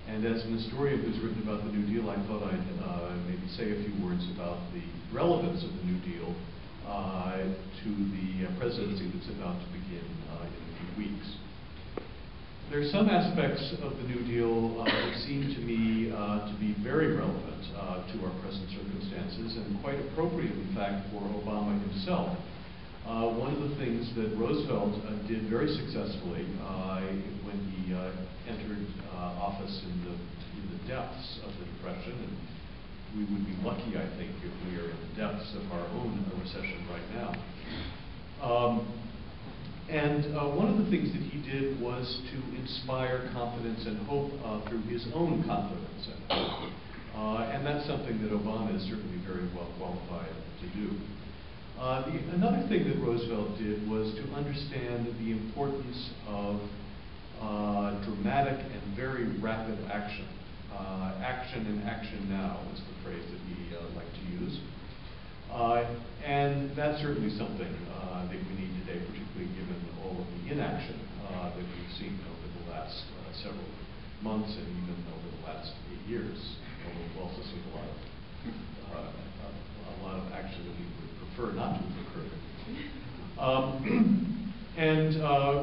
And as an historian who's written about the New Deal, I thought I'd maybe say a few words about the relevance of the New Deal to the presidency that's about to begin in a few weeks. There are some aspects of the New Deal that seem to me to be very relevant to our present circumstances, and quite appropriate, in fact, for Obama himself. One of the things that Roosevelt did very successfully when he entered office in the depths of the Depression, and we would be lucky, I think, if we are in the depths of our own recession right now. One of the things that he did was to inspire confidence and hope through his own confidence and hope. And that's something that Obama is certainly very well qualified to do. Another thing that Roosevelt did was to understand the importance of dramatic and very rapid action. Action and action now is the phrase that he liked to use. And that's certainly something that we need today, particularly given all of the inaction that we've seen over the last several months and even over the last 8 years. Although we've also seen a lot of action that we would prefer not to have occurred.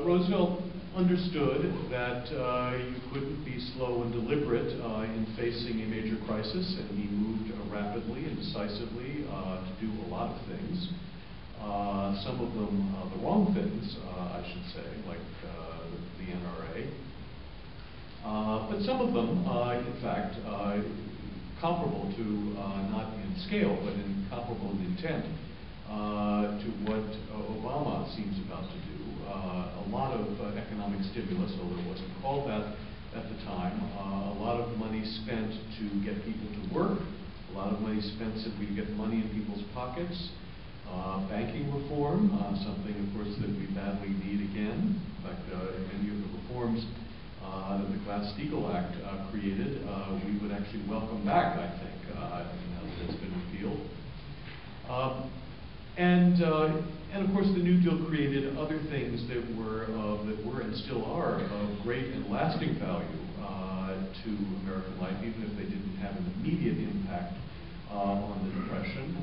Roosevelt understood that you couldn't be slow and deliberate in facing a major crisis, and he moved rapidly and decisively to do a lot of things. Some of them the wrong things, I should say, like the NRA. But some of them, in fact, comparable to, not in scale, but in comparable in intent to what Obama seems about to do. A lot of economic stimulus, although it wasn't called that at the time. A lot of money spent to get people to work. A lot of money spent simply to get money in people's pockets. Banking reform, something, of course, that we badly need again. In fact, many of the reforms that the Glass-Steagall Act created, we would actually welcome back, I think, now that it's been repealed. And of course, the New Deal created other things that were and still are of great and lasting value to American life, even if they didn't have an immediate impact on the Depression.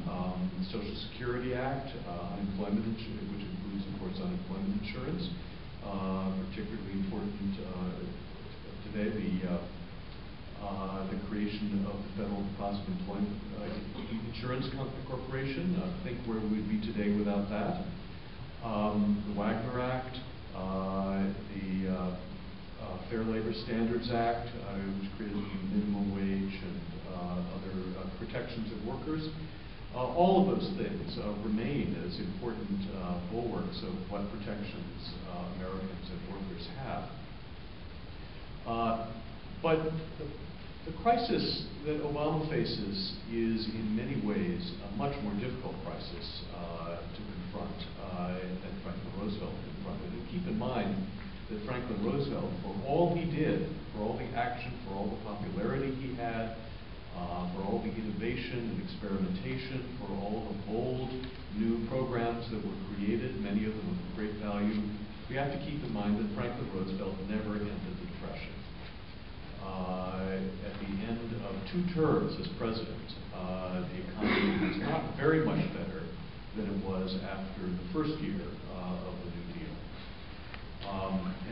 The Social Security Act, unemployment insurance, which includes, of course, unemployment insurance, particularly important today. The creation of the Federal Deposit Employment Insurance Corporation. Think where we'd be today without that. The Wagner Act, the Fair Labor Standards Act, which created the minimum wage and other protections of workers. All of those things remain as important bulwarks of what protections Americans and workers have. But the crisis that Obama faces is in many ways a much more difficult crisis to confront than Franklin Roosevelt confronted. And keep in mind that Franklin Roosevelt, for all he did, for all the action, for all the popularity he had, for all the innovation and experimentation, for all the bold new programs that were created, many of them of great value, we have to keep in mind that Franklin Roosevelt never ended the Depression. At the end of 2 terms as president, the economy was not very much better than it was after the first year of the New Deal.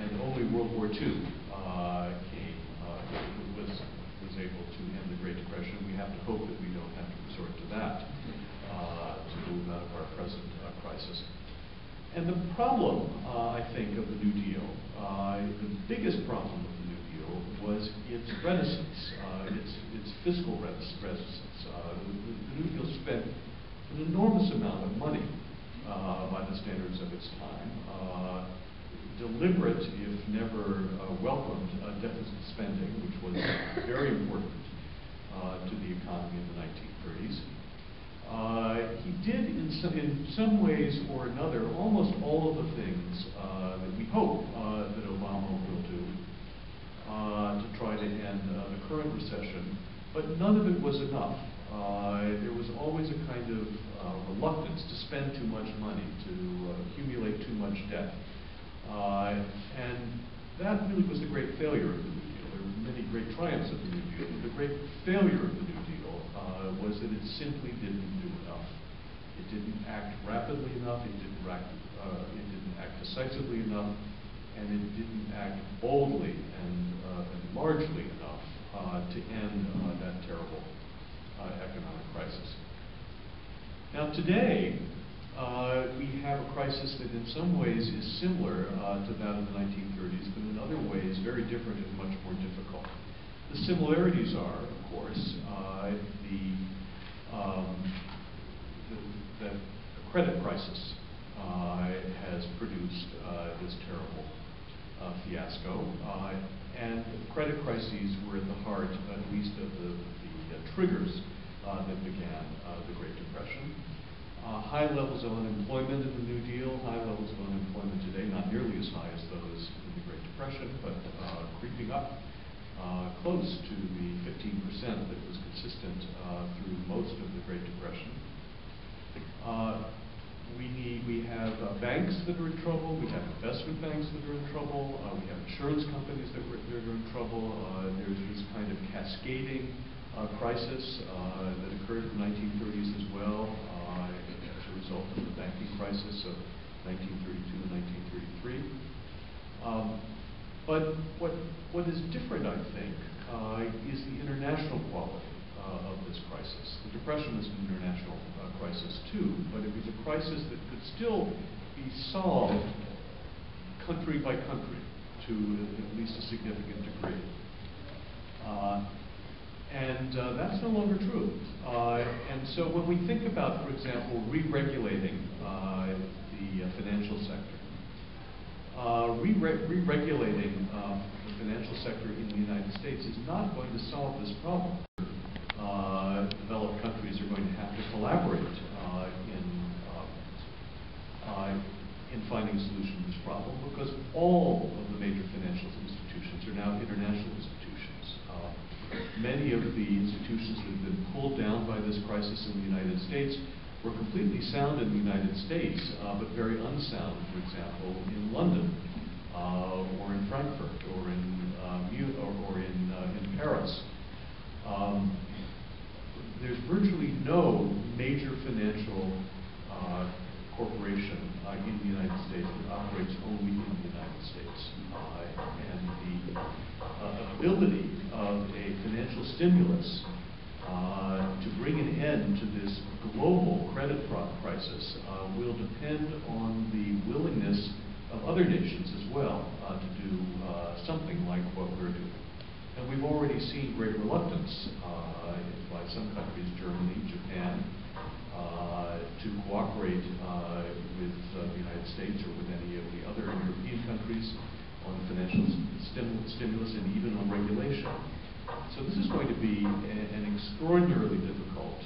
And only World War II was able to end the Great Depression. We have to hope that we don't have to resort to that to move out of our present crisis. And the problem, I think, of the New Deal, the biggest problem of the New Deal was its reticence, its fiscal reticence. The New Deal spent an enormous amount of money by the standards of its time, deliberate, if never welcomed, deficit spending, which was very important to the economy in the 1930s. He did, in some ways or another, almost all of the things that we hope that Obama will do to try to end the current recession, but none of it was enough. There was always a kind of reluctance to spend too much money, to accumulate too much debt. And that really was the great failure of the New Deal. there were many great triumphs of the New Deal, but the great failure of the New Deal was that it simply didn't do enough. It didn't act rapidly enough, it didn't act decisively enough, and it didn't act boldly and largely enough to end that terrible economic crisis. Now today, we have a crisis that in some ways is similar to that of the 1930s, but in other ways very different and much more difficult. The similarities are, of course, the credit crisis has produced this terrible fiasco, and credit crises were at the heart, at least, of the triggers that began the Great Depression. High levels of unemployment in the New Deal, high levels of unemployment today, not nearly as high as those in the Great Depression, but creeping up close to the 15% that was consistent through most of the Great Depression. We have banks that are in trouble, we have investment banks that are in trouble, we have insurance companies that are in trouble. There's this kind of cascading crisis that occurred in the 1930s as well as a result of the banking crisis of 1932 and 1933. But what is different, I think, is the international quality of this crisis. The Depression was an international crisis too, but it was a crisis that could still be solved country by country to at least a significant degree. That's no longer true. And so when we think about, for example, re-regulating the financial sector, re-regulating the financial sector in the United States is not going to solve this problem. Developed countries are going to have to collaborate in finding a solution to this problem, because all of the major financial institutions are now international institutions. Many of the institutions that have been pulled down by this crisis in the United States were completely sound in the United States, but very unsound, for example, in London, or in Frankfurt, or in Paris. There's virtually no major financial corporation in the United States that operates only in the United States. And the ability of a financial stimulus to bring an end to this global credit crisis will depend on the willingness of other nations as well to do something like what we're doing. And we've already seen great reluctance by some countries, Germany, Japan, to cooperate with the United States or with any of the other European countries on financial stimulus and even on regulation. So this is going to be an extraordinarily difficult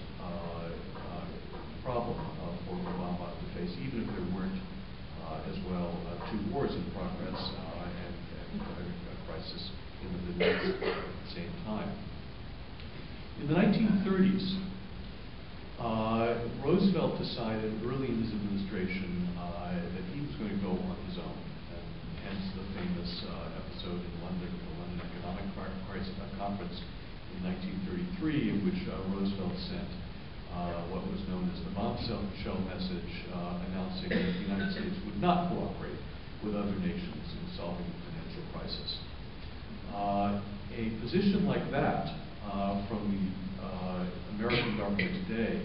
problem for Obama to face, even if there weren't as well two wars in progress and a crisis in the Middle East at the same time. In the 1930s, Roosevelt decided early in his administration that he was going to go on his own, and hence the famous episode in London, the London Economic Crisis Conference in 1933, in which Roosevelt sent what was known as the bombshell message, announcing that the United States would not cooperate with other nations in solving the financial crisis. A position like that from the American government today